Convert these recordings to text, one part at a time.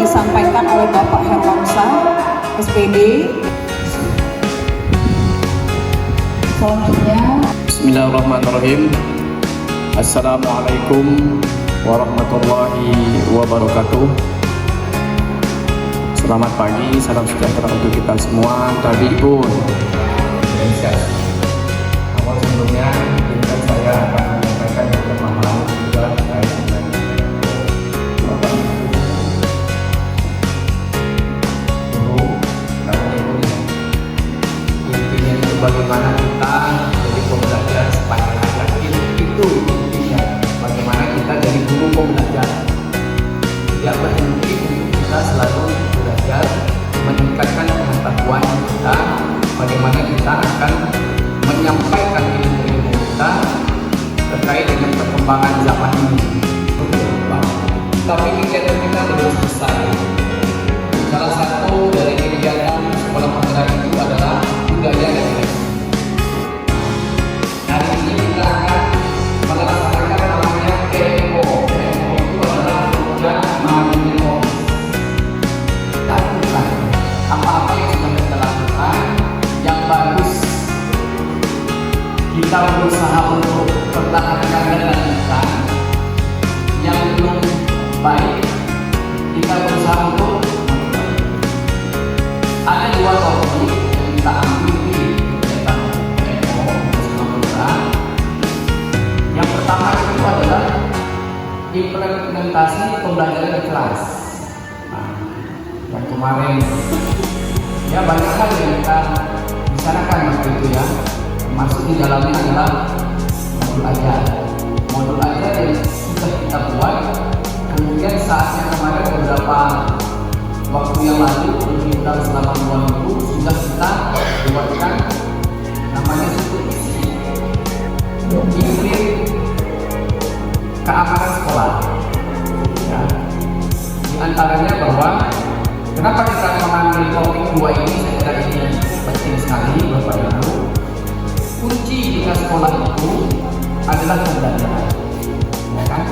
disampaikan oleh Bapak Herwansa, SPD. Selanjutnya, Bismillahirrahmanirrahim. Assalamualaikum warahmatullahi wabarakatuh. Selamat pagi, salam sejahtera untuk kita semua. Tadi pun awal sebelumnya izinkan saya akan menyampaikan pemahaman juga terkait dengan Bapak Guru karena intinya itu bagaimana kita jadi pembelajar sepanjang hayat. Itu intinya bagaimana kita jadi guru pembelajar. Tidak berhenti untuk kita selalu belajar, meningkatkan pengetahuan kita, bagaimana kita akan menyampaikan ilmu-ilmu kita terkait dengan perkembangan zaman ini. Tapi kegiatan kita belum selesai. Salah satu dari kegiatan sekolah penggerak itu adalah budaya dan budaya. Hari ini kita akan melaksanakan namanya PMO. PMO itu adalah program Management. Lakukan apa-apa yang sudah kita lakukan yang bagus. Kita berusaha untuk pertahankan dan lanjutkan. Yang belum baik, kita berusaha untuk ada dua topik yang kita ambil di kegiatan PMO bersama program. Yang pertama itu adalah implementasi pembelajaran di kelas. Yang kemarin ya banyak hal yang kita bicarakan waktu itu ya, termasuk di dalamnya adalah modul ajar. Modul ajar yang sudah kita buat, kemudian saatnya kemarin beberapa waktu yang lalu berkira selama 2 minggu sudah kita buatkan namanya supervisi iklim keamanan sekolah ya. Di antaranya bahwa kenapa kita mengambil topik 2 ini, saya kira ini penting sekali Bapak Ibu. Kunci jika sekolah itu adalah pembelajaran ya kan?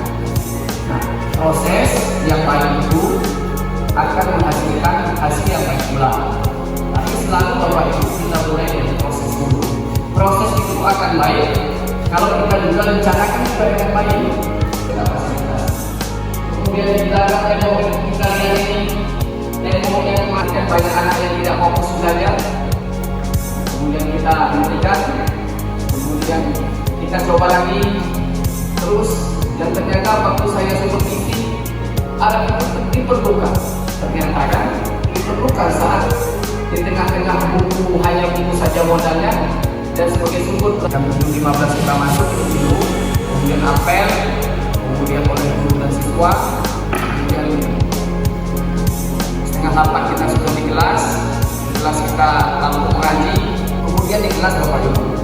Nah, proses yang baik itu akan menghasilkan hasil yang baik pula. Tapi selalu Bapak Ibu kita mulai dari proses dulu. Proses itu akan baik kalau kita juga rencanakan juga dengan baik. Kemudian kita akan kita lihat ini tembok yang kemarin banyak anak yang tidak fokus belajar. Kemudian kita hentikan. Kemudian kita coba lagi terus, dan ternyata waktu saya supervisi ada yang diperlukan. Ternyata kan diperlukan saat di tengah-tengah buku hanya buku saja modalnya dan sebagai sumber. Jam 7.15 kita masuk dulu, kemudian apel, kemudian oleh guru dan siswa, kemudian setengah 8 kita sudah di kelas kita lalu mengaji, kemudian di kelas Bapak Ibu.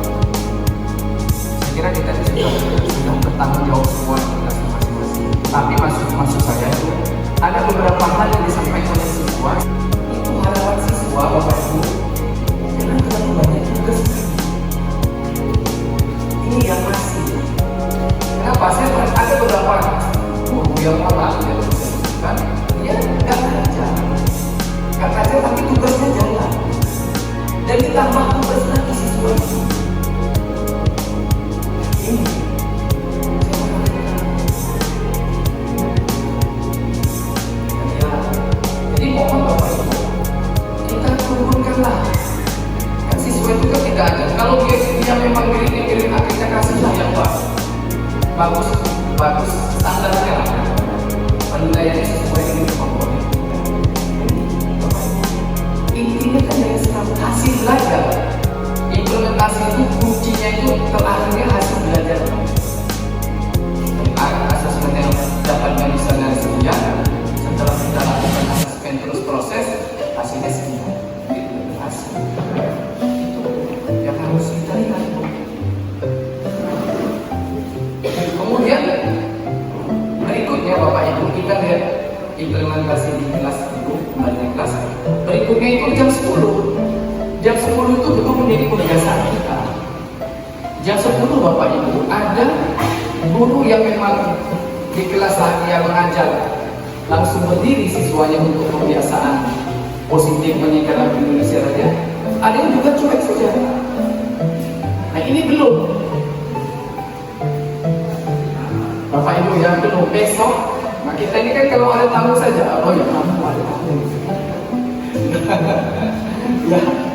Saya kira kita sudah bertanggung jawab semua di kelas masing-masing. Tapi maksud saya itu ada beberapa hal yang disampaikan oleh siswa. Itu harapan siswa Bapak Ibu. Jangan terlalu banyak tugas. Ini yang masih. Kenapa? Saya ada beberapa guru yang malah kan dia nggak kerja, tapi tugasnya jalan. Dan ditambah tugas lagi siswa itu. Ini. Jadi mohon Bapak Ibu, kita turunkanlah. Kan siswa itu kan tidak ada. Kalau dia memang milik kita kasihlah yang bagus standarnya. Penilaiannya sesuai dengan kemampuan. Intinya kan dari hasil belajar. Implementasi itu kuncinya itu terakhirnya hasil belajar. Asesmen yang dapatnya misalnya sekian, setelah kita lakukan asesmen terus proses, hasilnya sekian. Itu hasil. Itu yang harus kita lihat. Kemudian berikutnya Bapak Ibu kita lihat implementasi di kelas itu, kembali ke kelas. Berikutnya itu jam 10. Jam 10 itu betul menjadi kebiasaan kita. Jam 10 Bapak Ibu ada guru yang memang di kelas lagi yang mengajar langsung berdiri siswanya untuk pembiasaan positif meningkat lagu Indonesia Raya. Ada yang juga cuek saja. Nah ini belum. Bapak Ibu yang belum, besok. Nah kita ini kan kalau ada tamu saja, oh ya tamu ada tamu.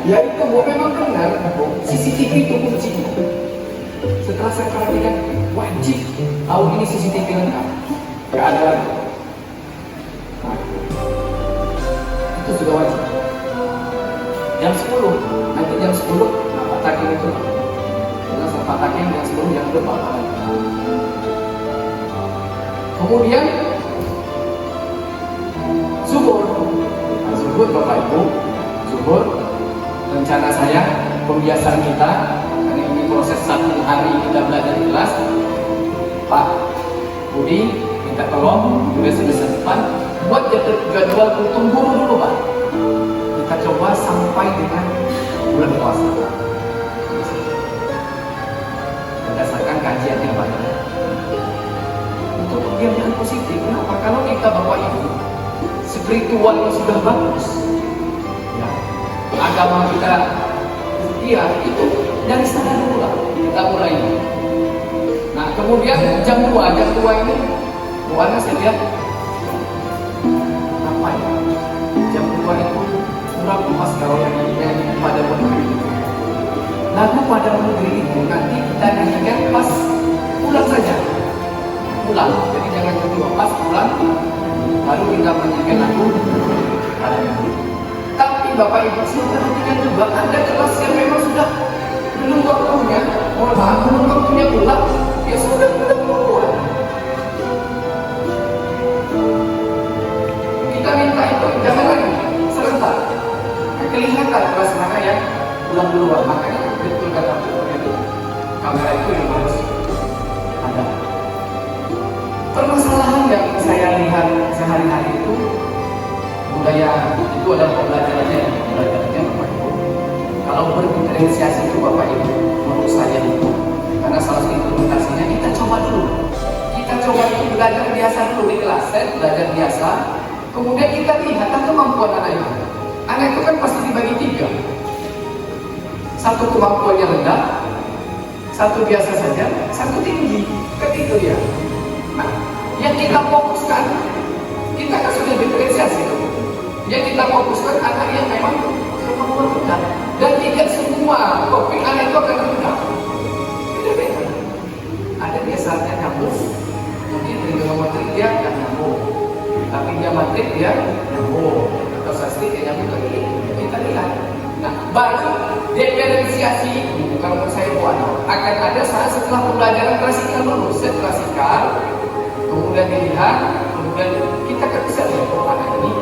ya itu Bu, memang benar Bu. CCTV itu kuncinya. Setelah saya perhatikan, wajib tahu ini CCTV lengkap. Gak ada lagi. Nah, itu sudah wajib. Jam 10, nanti jam 10, nah patakin itu. Karena saya patakin jam 10, jam 2 patakin. Kemudian zuhur. Nah, zuhur Bapak Ibu, zuhur. Rencana saya, pembiasaan kita, karena ini proses 1 hari kita belajar di kelas. Pak Budi minta tolong juga semester depan buat jadwal untuk guru dulu Pak. Kita coba sampai dengan bulan puasa berdasarkan kajian yang banyak untuk pembiayaan positif. Kenapa? Kalau kita Bapak Ibu spiritualnya sudah bagus ya, agama kita ya itu dari sana dulu lah kita mulai. Nah kemudian jam 2 ini buahnya saya lihat apa ya, jam 2 itu kurang pas kalau yang pada negeri lagu pada negeri itu nanti kita nyanyikan pas pulang saja, pulang, jadi jangan jam 2, pas pulang baru kita menyanyikan lagu pada negeri. Tapi Bapak Ibu sudah perhatikan juga ada kelas yang memang sudah belum waktunya, mohon maaf, belum waktunya pulang, ya sudah pulang. Kita minta itu jangan lagi sebentar. Kelihatan kelas mana yang pulang duluan, makanya betul kata itu kamera itu yang harus ada. Permasalahan yang saya lihat sehari-hari itu budaya itu adalah pembelajarannya Bapak Ibu. Kalau berdiferensiasi itu Bapak Ibu, menurut saya itu karena salah satu implementasinya kita coba dulu. Kita coba itu belajar biasa dulu di kelas, belajar biasa. Kemudian kita lihat kemampuan anak itu. Anak itu kan pasti dibagi 3. Satu kemampuannya rendah, satu biasa saja, satu tinggi. Ketika dia. Nah, yang kita fokuskan, kita kan sudah diferensiasi itu. Yang kita fokuskan anak yang memang kemampuan rendah. Dan tidak semua topik anak itu akan rendah. Beda-beda. Ada biasanya nyambung, mungkin trigonometri dia tidak nyambung, tapi dia matrik dia nyambung, atau sastra dia nyambung lagi. Kita lihat. Nah, baru diferensiasi kalau saya buat akan ada saat setelah pembelajaran klasikal dulu, set klasikal, kemudian dilihat, kemudian kita kan bisa lihat anak ini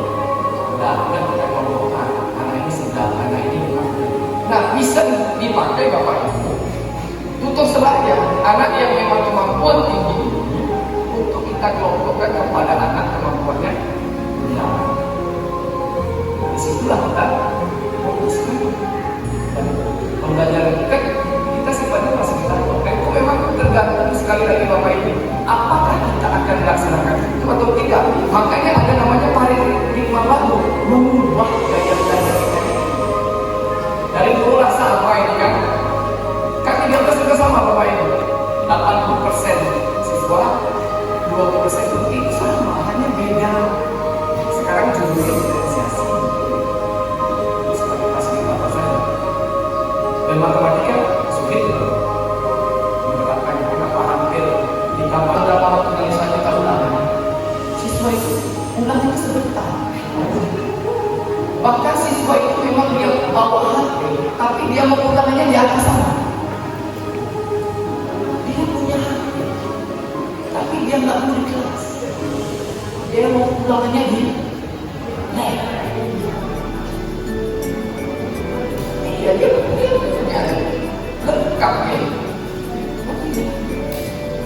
dan kita ngomong anak ini sedang, anak ini bukan. Nah, bisa dipakai Bapak Ibu untuk selaya anak yang memang kemampuan tinggi untuk kita kelompokkan kepada anak kemampuannya rendah. Disitulah kita fokuskan dan pembelajaran kita sifatnya masih kita lakukan itu memang tergantung sekali lagi Bapak Ibu apakah kita akan melaksanakan itu atau tidak. Makanya ada namanya paradigma baru, mengubah gaya belajar kita dari dulu rasa apa ini kan tidak sudah sama Bapak Ibu, 80% siswa, 20% mungkin sama, hanya beda. Sekarang judulnya diferensiasi. Seperti pasti apa saja. Dan matematika sulit menerapkan kenapa hampir ditambah berapa waktu misalnya kita ulangan. Siswa itu ulangnya sebentar. Bahkan siswa itu memang dia bawa HP, tapi dia mengulangannya di atas sana. Dia nggak mau di kelas, dia mau ulangannya di dia lengkap ya.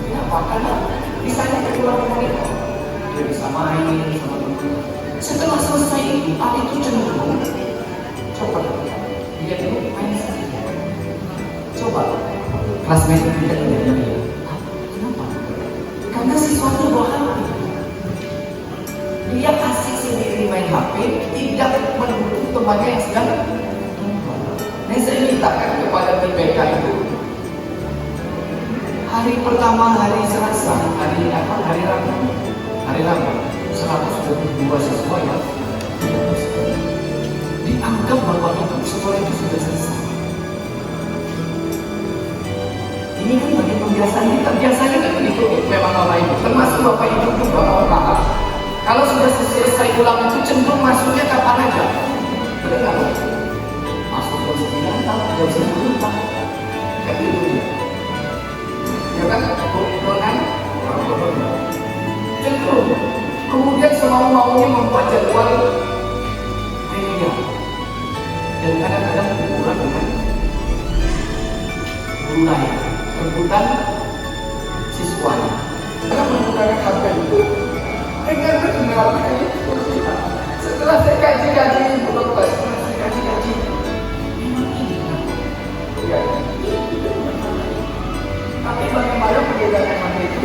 Kenapa? Karena misalnya dia pulang monitor, dia bisa main sama teman. Setelah selesai itu, anak itu cenderung coba dia dulu main sendiri. Coba kelasnya tidak dia. Karena siswa itu bawa HP. dia kasih sendiri main HP, tidak mendukung temannya yang sedang. Nah, saya mintakan kepada tim BK itu, hari pertama, hari Selasa, hari Rabu, 122 siswa ya, dianggap bahwa itu sekolah itu sudah selesai. Ini kan bagi pembiasaan kita, biasanya kan begitu memang Bapak Ibu, termasuk Bapak Ibu juga mau paham. Kalau sudah selesai ulang itu cenderung masuknya kapan aja, benar nggak? Masuk jam 9 tahun, jam 10 tahun, kayak gitu ya. Ya kan, bukan? Cenderung. Kemudian semau-maunya membuat jadwal media, dan kadang-kadang berkurang dengan mulai rebutan siswanya. Karena menggunakan HP itu dengan benar setelah saya kaji-kaji menurut setelah saya kaji-kaji memang ini ya. Tapi bagaimana menggunakan HP itu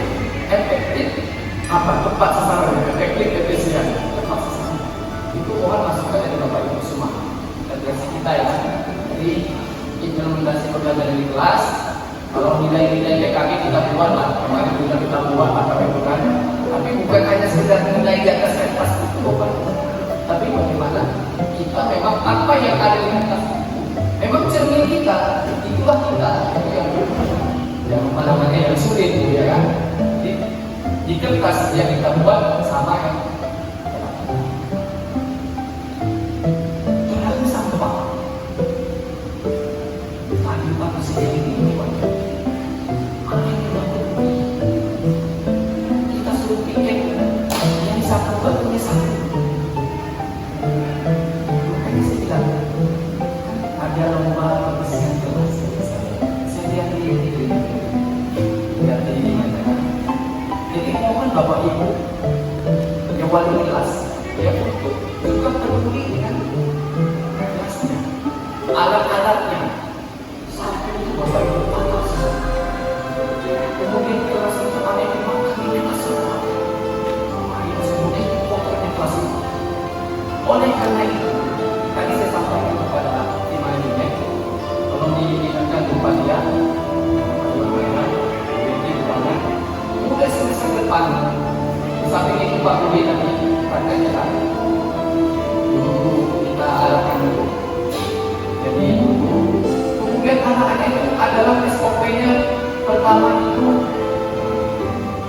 efektif, tepat sasaran, efektif, efisien, tepat sasaran. Itu mohon masukan dari Bapak Ibu semua dan dari kita ya. Jadi implementasi pembelajaran di kelas, kalau nilai-nilai PKB kita buat lah, kemarin juga kita buat apa bukan, tapi bukan hanya sekedar nilai di atas kertas itu bukan, tapi bagaimana kita memang apa yang ada di atas, memang cermin kita, itulah kita yang apa namanya yang sulit ya kan, di kertas yang kita buat sama kan. Bapak Ibu yang wali kelas ya untuk juga peduli dengan kelasnya, alat-alatnya sampai itu Bapak Ibu panas. Kemudian kelas itu ada yang dimakan di kelas semua, yang semuanya kotornya kelas itu. Oleh karena itu tadi saya sampaikan kepada tim manajemen, tolong diingatkan kepada dia mulai semester depan. Samping itu Pak Budi tadi katanya kan dulu kita arahkan dulu. Jadi kemudian anak-anak itu adalah SOP-nya pertama itu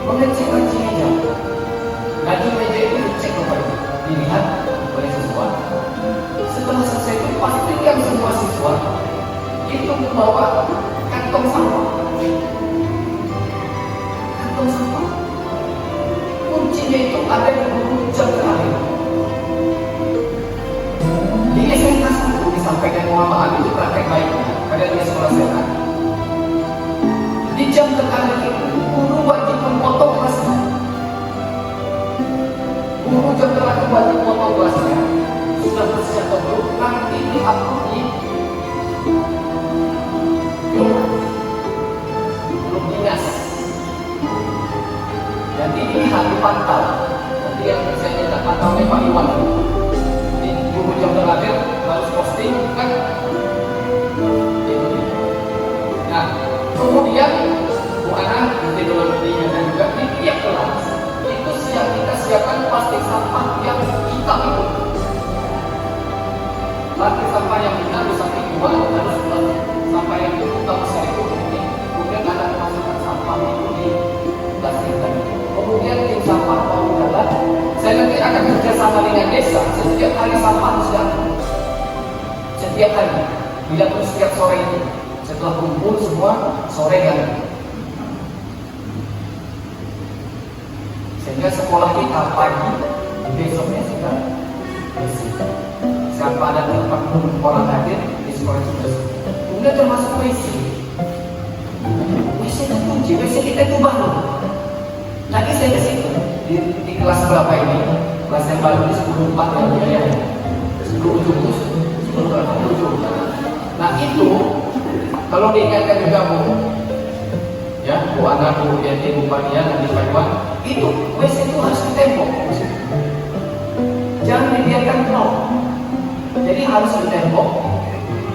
mengecek gaji meja. Gaji meja itu dicek dilihat oleh siswa. Setelah selesai itu pastikan semua siswa itu membawa kantong sampah. Sampah. Kuncinya itu ada di buku jam terakhir. Di SMK 1 disampaikan Muhammad itu praktek baiknya, kadang di sekolah sehat. Di jam terakhir itu guru wajib memotong kelasnya. Guru jam terakhir wajib memotong kelasnya. Sudah bersiap atau belum? Nanti diupload di belum dinas. Nanti dilihat, dipantau. Nanti yang saya minta pantaunya Pak Iwan. Di 20 jam terakhir harus posting kan. Nah, kemudian Bu Ana nanti dalam videonya dan juga di tiap kelas itu kita siapkan plastik sampah yang hitam itu. Plastik sampah yang hitam di samping dua harus sampah yang hitam besar itu kemudian ada masukkan sampah itu di plastik tadi. Kemudian tim sampah mau jalan, saya nanti akan kerjasama dengan desa. Setiap hari sampah harus datang. Setiap hari, tidak perlu setiap sore itu. Setelah kumpul semua sore kan. Sehingga sekolah kita pagi, besoknya sudah bersih. Siapa ada 40 orang hadir di sekolah itu bersih. Kemudian termasuk WC. WC itu kunci, WC kita itu baru. Tadi saya ke situ di kelas berapa ini? Kelas yang baru di 10.4 ya, 10.7. Nah itu kalau diingatkan juga Bu, ya Bu Ana, Bu Yanti, Bu Padia, dan Pak Iwan, itu WC itu harus di tembok. harus di tembok,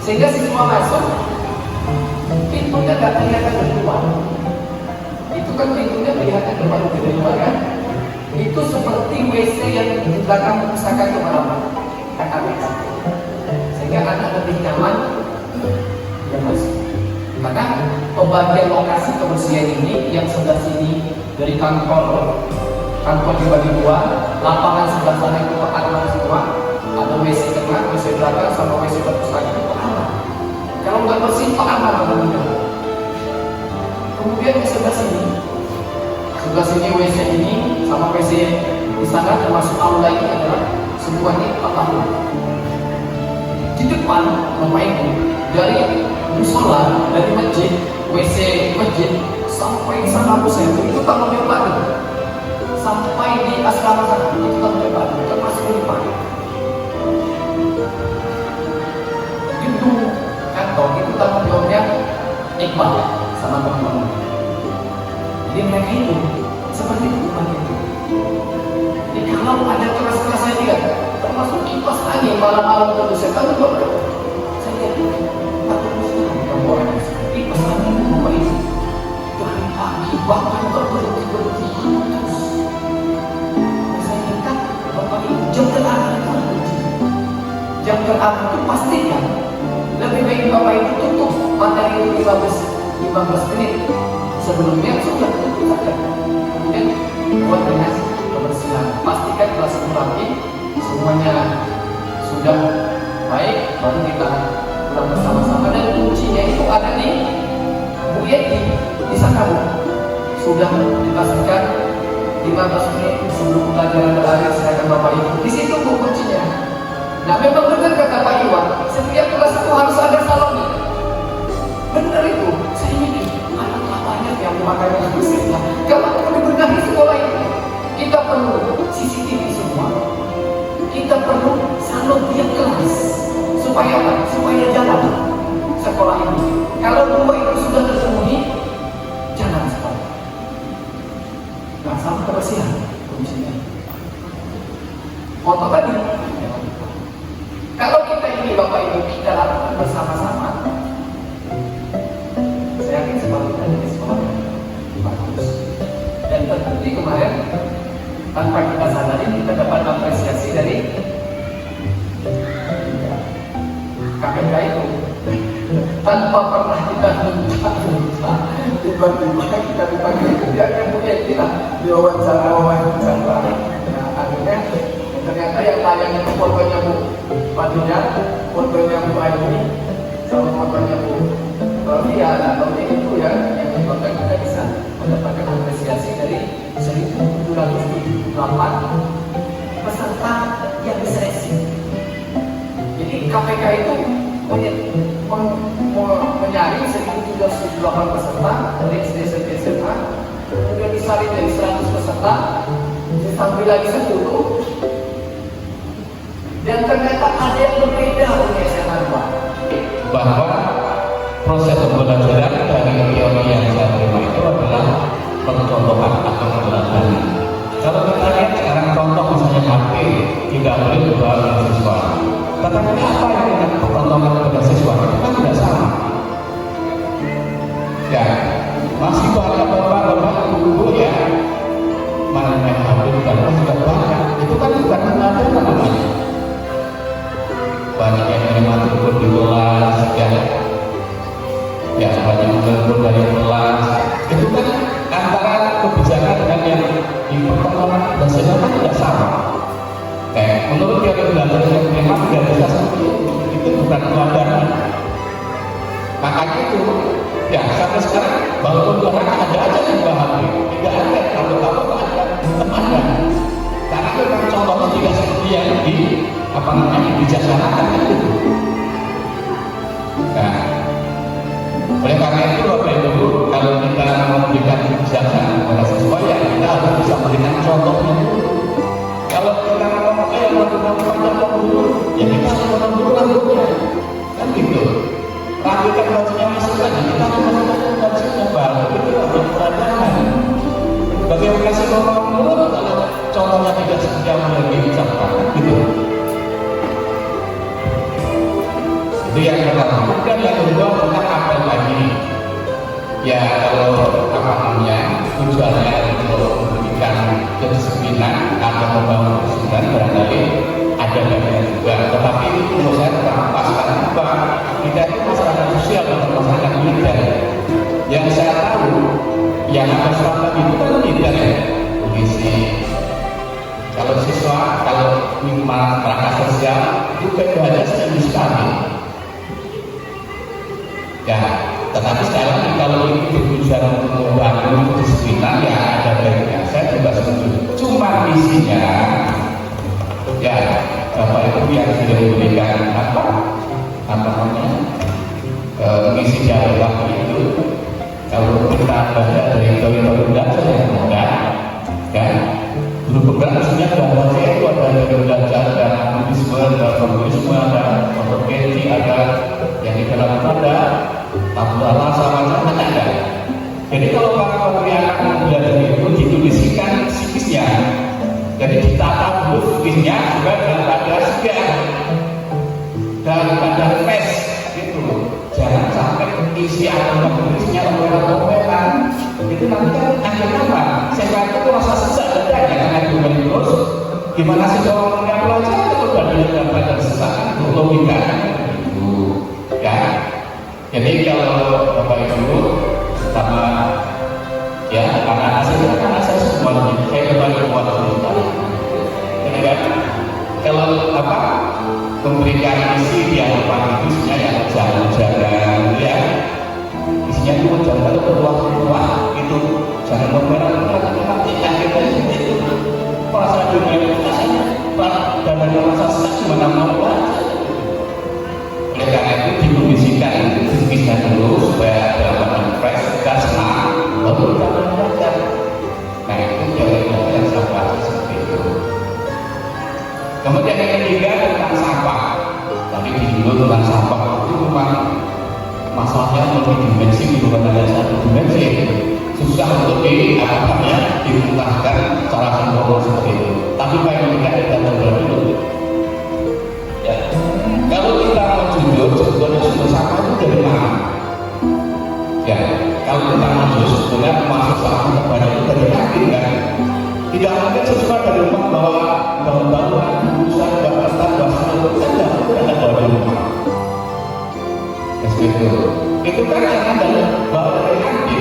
sehingga siswa masuk, pintunya nggak kelihatan dari luar. Itu kan pintunya kelihatan dari luar kan? Itu seperti WC yang di belakang pusaka kemana-mana, sehingga anak lebih nyaman ya masuk. Karena pembagian lokasi kebersihan ini yang sebelah sini dari kantor dibagi dua, lapangan sebelah sana itu aman semua, ada WC tengah, WC belakang sama WC perpustakaan itu aman. Kalau nggak bersih aman kemudian ke sebelah sini WC ini sama WC di sana termasuk aula ini adalah semuanya aman. Di depan rumah ini dari musola, dari masjid, WC masjid sampai sana pusat itu tanggung jawab. Sampai di asrama sana itu tanggung jawab, termasuk di depan. Gedung kantor itu tanggung jawabnya Iqbal sama teman-teman. Jadi mereka itu seperti umat itu. Jadi kalau ada keras-kerasan juga, termasuk kipas angin malam-malam terus saya tahu berapa. Saya kipas angin apa itu? Dari pagi bahkan berhenti terus. Saya minta bapak itu jam terakhir itu pastikan lebih baik bapak itu tutup materi itu 15 menit sebelumnya sudah tutup saja. Kemudian buat dengan kebersihan, pastikan kelas rapi semuanya sudah baik, baru kita pulang bersama-sama. Dan kuncinya itu ada di Bu Yeti di sana Bu. Sudah dipastikan 15 menit sebelum pelajaran berakhir serahkan Bapak Ibu. Di situ Bu kuncinya. Nah memang benar kata Pak Iwan, setiap kelas itu harus ada salonnya. Benar itu. Saya mikir anak banyak yang memakainya bersihnya. Kalau perlu dibenahi sekolah ini, kita perlu CCTV semua. Kita perlu salon tiap kelas supaya apa? Supaya jalan sekolah ini. Kalau dua itu sudah terpenuhi, jalan sekolah. Nah, sama kebersihan kuncinya. Foto tadi. Kalau kita ini Bapak Ibu kita lakukan bersama-sama, saya yakin sebaliknya di sekolah bagus. Dan terbukti kemarin tanpa kita sadari kita dapat apresiasi dari KPK itu. Tanpa pernah kita minta, tiba-tiba kita dipanggil kerjanya punya kita diwawancara. Nah akhirnya ternyata yang tanya itu fotonya Bu Fadilah, fotonya Bu Aini, sama fotonya Bu Rodia. Nah Rodia itu ya yang menyebabkan kita bisa mendapatkan apresiasi dari 1.778 peserta yang diseleksi. Jadi KPK itu menyaring 1.778 peserta dari SD sampai SMA, kemudian disaring dari 100 peserta, disambil lagi 10, dan ternyata ada yang berbeda dengan SMA 2. Bahwa proses pembelajaran dari teori yang saya terima itu adalah percontohan atau pembelajaran. Kalau kita lihat sekarang contoh misalnya HP tidak boleh dibawa oleh siswa. Tetapi apa yang dengan percontohan kepada siswa itu kan tidak sama. Ya, masih banyak bapak-bapak ibu-ibu ya main HP bukan sudah banyak. Itu kan bukan ada namanya. Banyak yang menikmati ikut di kelas, ya banyak yang ikut dari kelas. Itu kan antara kebijakan dan yang di pertemuan dan kan tidak sama. Menurut dia belajar yang memang tidak bisa seperti itu bukan pelanggaran. Makanya itu, ya sampai sekarang walaupun ada aja yang bahan tidak ada kalau ada ada. Karena memang contohnya tidak seperti yang dibijaksanakan itu. Nah, oleh karena itu Bapak Ibu, kalau kita memberikan kebijaksanaan kepada siswa ya kita harus bisa memberikan contohnya dulu. Kalau kita mau melakukan contoh dulu, ya kita harus melakukan dulu rambutnya, kan gitu. Rapikan bajunya masuk lagi, kita harus melakukan bajunya baru itu harus peradaban. Bagaimana sih kalau menurut kalau contohnya tidak seperti yang diucapkan gitu. Itu yang pertama. Kemudian yang kedua tentang apel lagi. Ya kalau apa namanya tujuannya untuk memberikan kedisiplinan atau membangun kedisiplinan barangkali ada bagian juga. Tetapi menurut saya kurang pas karena apa? Kita itu masyarakat sosial atau masyarakat militer. Yang saya tahu yang akan selama itu kan militer ya, polisi. Kalau siswa, kalau masyarakat sosial itu bedanya seminggu sekali. Ya, tetapi sekali lagi kalau itu bertujuan untuk membangun kedisiplinan ya ada baiknya. Saya juga setuju. Cuma isinya, ya Bapak Ibu yang sudah memberikan apa namanya mengisi jadwal itu. Kalau kita baca dari teori-teori belajar yang mudah, kan? Guru penggerak sebenarnya bahwa itu ada teori belajar, ada komunisme, ada komunisme, ada ontologi, ada yang di dalam ada tabula rasa macam ada. Jadi kalau para pembiakan belajar itu dituliskan psikisnya, jadi ditata dulu psikisnya juga daripada segar, daripada fresh gitu. Jangan sampai isi atau tulisnya omelan-omelan. Itu nanti kan akhirnya apa? Saya itu rasa sesak dadanya karena itu terus. Gimana sih orang yang belajar itu badanya dapat sesak itu logika itu, ya. Jadi kalau Bapak Ibu sama ya anak-anak saya semua saya kembali ke waktu itu. Jadi kan kalau apa memberikan isi di hadapan itu isinya yang jangan ya isinya itu jangan berluah-luah itu jangan bermerah-merah nanti akhirnya itu merasa dunia rasanya dan ada rasa sesak gimana mau belajar. Oleh karena itu dikondisikan fisiknya dulu supaya dalam fresh dan senang lalu kita belajar. Nah itu yang saya baca seperti itu. Kemudian yang ketiga tentang sampah. Tadi disinggung tentang sampah itu memang masalahnya multidimensi bukan hanya satu dimensi. Susah untuk dimuntahkan secara sempurna seperti itu. Tapi paling tidak kita coba dulu. Ya. Kalau kita mau jujur, sebetulnya sumber sampah itu dari mana? Ya. Kalau kita mau jujur, sebetulnya masuk sampah kepada itu dari hati kan? Tidak mungkin sesuatu dari rumah bahwa bangunan urusan Jakarta bahasa itu tidak bawa di rumah. Itu kan yang ada bawa dari hati.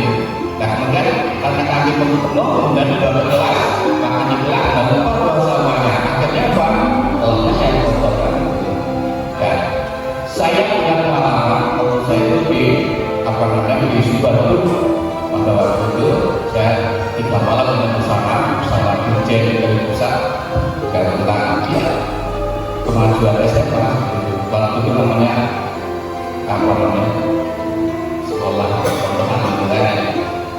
Nah kemudian karena kami penuh kemudian bawa kelas maka di kelas dan lupa bawa semuanya. Akhirnya apa? Kelasnya yang kotor. Dan saya punya pengalaman waktu saya itu di apa namanya di Subang pada waktu itu saya 3 malam dengan bersama dirjen dari pusat dan tentang kemajuan SMA. Waktu itu namanya apa namanya sekolah pondok militer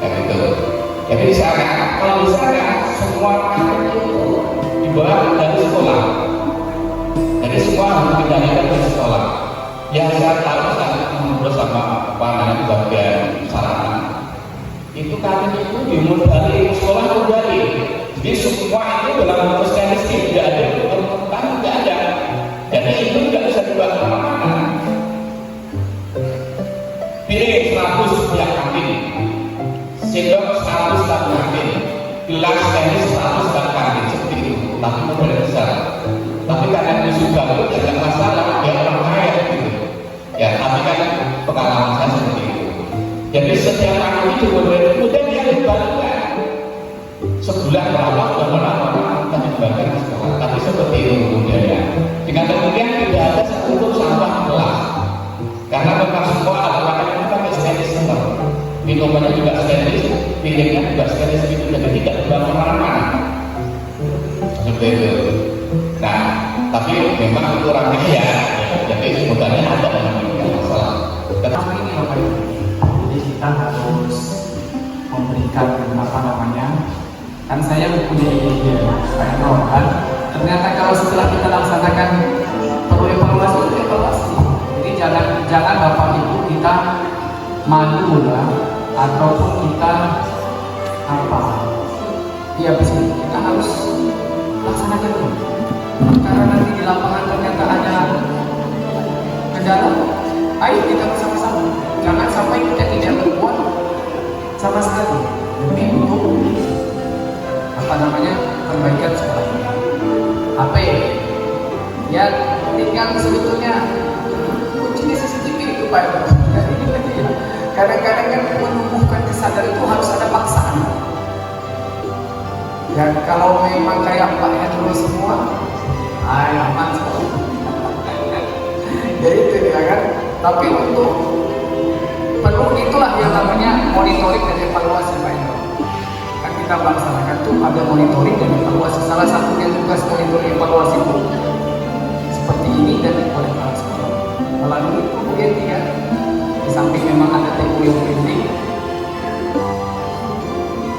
kayak gitu. Jadi di sana kalau di sana semua kantor itu dibawa dari sekolah. Jadi semua harus dikendalikan dari sekolah. Yang saya tahu saat itu ngobrol sama apa namanya bagian sarana itu kami itu dimodali sekolah modali. Jadi semua itu dalam proses statistik tidak ada permukaan tidak ada. Jadi itu tidak bisa dibuat kemana-mana. Piring 100 tiap kantin, sendok 100 tiap kantin, gelas tenis 100 tiap kantin seperti itu. Tapi modal besar. Tapi karena itu juga itu tidak masalah dia orang kaya gitu. Ya tapi kan pengalaman saya seperti itu. Jadi setiap kantin itu kemudian dia dibagikan sebulan berapa kita dibagikan ke sekolah. Tapi seperti itu kemudiannya. Dengan kemudian tidak ada satu sampah kelas. Karena memang semua alat-alat itu pakai stainless steel. Minumannya juga stainless, piringnya juga stainless itu jadi tidak dibawa kemana-mana. Seperti itu. Nah, tapi memang itu orang kaya, jadi sebenarnya ada yang masalah. Tetapi ini Bapak Ibu, jadi kita harus memberikan apa namanya? Kan saya punya ide, kayak kan. Ternyata kalau setelah kita laksanakan perlu evaluasi itu evaluasi. Jadi jangan Bapak Ibu kita malu lah, ataupun kita apa? Ya betul, kita harus laksanakan dulu. Karena nanti di lapangan ternyata ada kendala, HP. Ya tinggal sebetulnya kunci di CCTV itu Pak. Kadang-kadang kan menumbuhkan kesadaran itu harus ada paksaan. Dan kalau memang kayak Pak Hendro semua, aman semua. Ya itu ya kan. Tapi untuk perlu itulah yang namanya monitoring dan evaluasi Pak Hendro. Kan kita melaksanakan tuh ada monitoring dan evaluasi. Salah satunya tugas monitoring evaluasi itu seperti ini dan oleh kepala sekolah. Kalau dulu itu mungkin ya, di samping memang ada teori penting.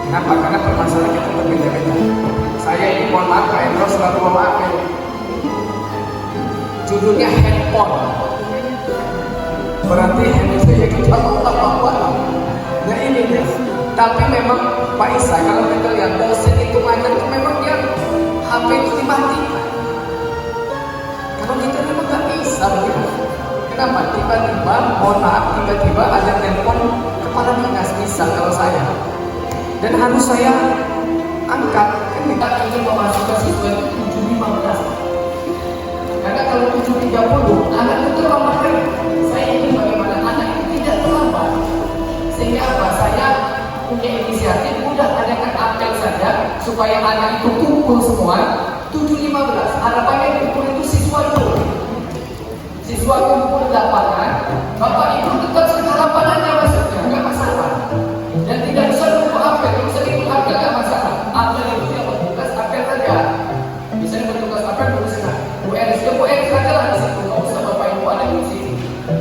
Kenapa? Karena permasalahan kita berbeda-beda. Saya ini mohon maaf Pak Hendro selalu mohon maaf ya. Judulnya handphone. Berarti handphone kita apa-apa. Nah ini dia. Tapi memang Pak Isa, kalau kita lihat dosen itu ngajar itu memang dia HP itu dimatikan. Kalau kita memang nggak bisa begitu. Kenapa? Tiba-tiba, mohon maaf, tiba-tiba ada telepon kepala dinas misal kalau saya. Dan harus saya angkat ketika ingin memasukkan siswa itu 7.15. Karena kalau 7.30 anak itu terlambat. Saya ingin bagaimana anak itu tidak terlambat. Sehingga apa? Saya punya inisiatif udah adakan apel saja supaya anak itu kumpul semua 7.15. Harapannya kumpul itu siswa dulu. Siswa kumpul di lapangan, Bapak Ibu tetap setengah lapangannya masuknya, nggak masalah. Dan tidak bisa nunggu apel, kalau bisa ikut apel nggak masalah. Apel itu yang bertugas apel saja. Bisa bertugas apel dulu setengah. URS saja lah di situ. Nggak usah Bapak Ibu ada di sini.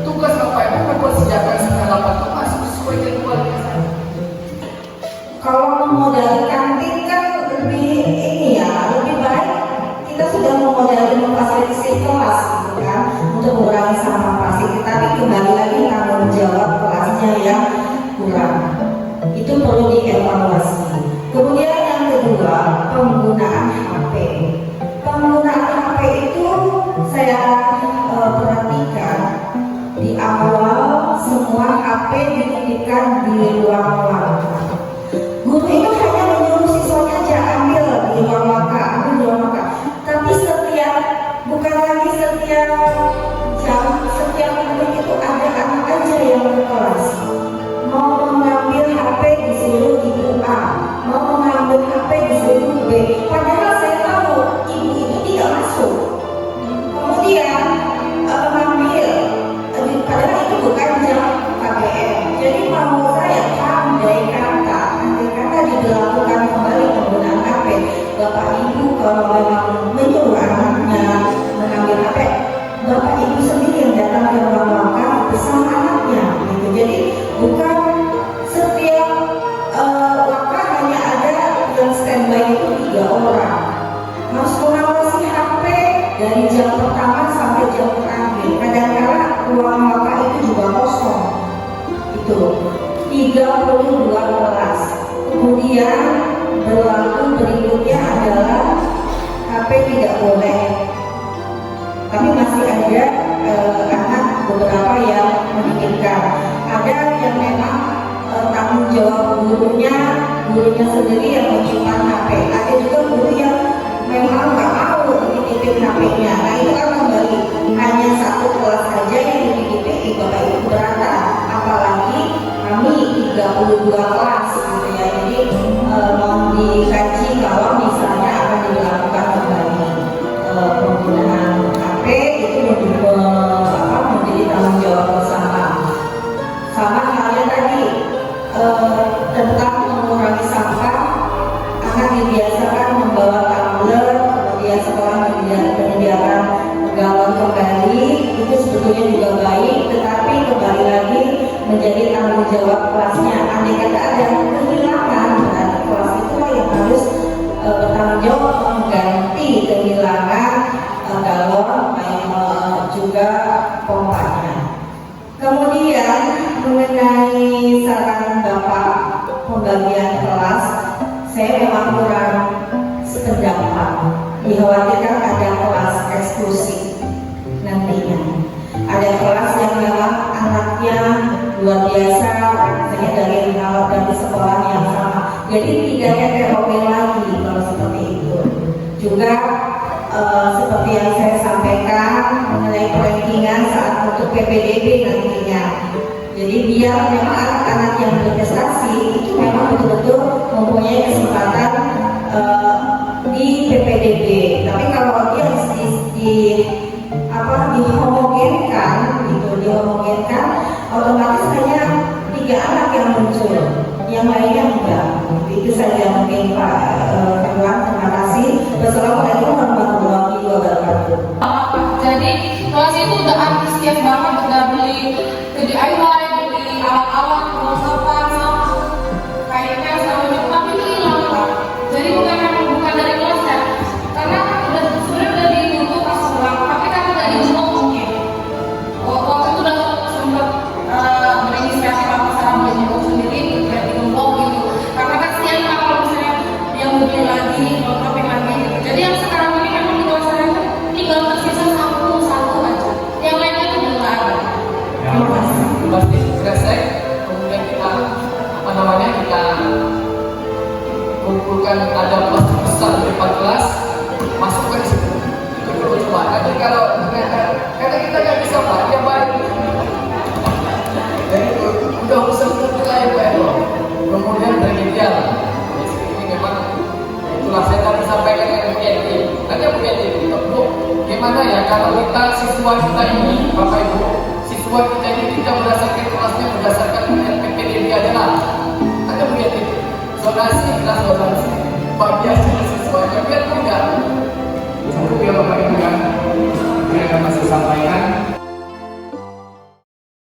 Tugas Bapak Ibu mempersiapkan setengah lapangan itu masuk sesuai jadwal. Kalau memodali kantin kan lebih ini ya, lebih baik kita sudah memodali memfasilitasi kelas gitu kan, untuk mengurangi sampah plastik. Tapi kembali lagi tanggung jawab kelasnya yang kurang. Itu perlu dievaluasi. Kemudian yang kedua, penggunaan HP. Penggunaan HP itu saya perhatikan di awal semua HP dititipkan di ruang-ruang. Guru itu hanya menyuruh siswanya aja ambil di ruang makan, ambil di ruang makan. Tapi bukan lagi setiap jam, setiap menit itu ada anak aja yang berkelas. Mau mengambil HP disuruh ibu A, mau mengambil HP disuruh B. Padahal saya tahu ibu itu tidak masuk. Kemudian mengambil, padahal itu bukan jam KBM. Jadi mau saya andai kata diberlakukan kembali penggunaan HP, Bapak Ibu kalau memang menyuruh anaknya mengambil HP, Bapak Ibu sendiri yang datang ke ruang makan bersama anaknya gitu. Jadi bukan setiap waktu hanya ada yang standby itu 3 orang, harus mengawasi HP dari jam pertama sampai jam terakhir. Kadang-kadang ruang makan itu juga kosong itu 32 kelas. Kemudian berlaku berikutnya adalah HP tidak boleh. Tapi masih ada anak beberapa yang menginginkan. Ada yang memang tanggung jawab gurunya sendiri yang menyimpan HP. Ada juga guru yang memang nggak mau dititipin HP-nya. Nah itu kan kembali hanya satu kelas saja yang dititipin, Bapak Ibu berantakan. Apalagi kami 32 kelas gitu ya. Jadi mau dikaji kalau misalnya akan dilakukan kembali penggunaan HP itu menjadi tanggung jawab bersama. Sama halnya tadi tentang mengurangi sampah, anak dibiasakan membawa tumbler, kemudian sekolah menyediakan galon kembali, itu sebetulnya juga baik, tetapi kembali lagi menjadi tanggung jawab kelasnya. Andai kata ada kehilangan, berarti kelas itulah yang harus bertanggung jawab mengganti kehilangan galon, juga pompanya. Kemudian mengenai saran Bapak pembagian kelas, saya memang kurang sependapat. Dikhawatirkan ada kelas eksklusif nantinya. Ada kelas yang memang anaknya luar biasa, misalnya dari rawat dari sekolah yang sama. Jadi tidak ada terobosan lagi kalau seperti itu. Juga seperti yang saya sampaikan mengenai perankingan saat untuk PPDB nantinya. Jadi biar memang anak-anak yang berprestasi itu memang betul-betul mempunyai kesempatan di PPDB. Tapi kalau dia dihomogenkan, gitu, otomatis hanya 3 anak yang muncul, yang lainnya enggak. Itu saja mungkin Pak Ketua. Terima kasih. Wassalamualaikum warahmatullahi wabarakatuh. Jadi kelas itu udah antusias banget, udah beli DIY, beli alat-alat, perlengkapan, kayaknya sama Jepang itu hilang Pak. Jadi bukan dari kelasnya, karena sebenarnya udah ditutup pas pulang, tapi karena nggak dijemput mungkin. Waktu itu udah sempat berinisiasi apa sekarang menjemput sendiri, kayak ditumpuk gitu. Karena kasihan Pak kalau misalnya yang beli lagi, lengkapin lagi. Jadi yang sekarang ini memang di kelas saya tinggal tersisa satu aja, yang lainnya udah nggak ada. Terima kasih. Pasti kresek, kemudian kita kita kumpulkan ada plastik besar dari 14, masukkan di situ. Itu perlu coba. Nanti kalau karena kita nggak bisa Pak, dia balik. Jadi udah usah mulai Pak. Kemudian remedial. Ini memang itulah saya tadi sampaikan dengan BNT. Nanti BNT kita gimana ya kalau kita siswa kita ini Bapak Ibu, siswa kita ini tidak berdasarkan kelasnya, berdasarkan PPDB adalah ada BNT zonasi, kelas zonasi bagi hasil siswanya biar mudah. Cukup ya Bapak Ibu ya, saya akan masih sampaikan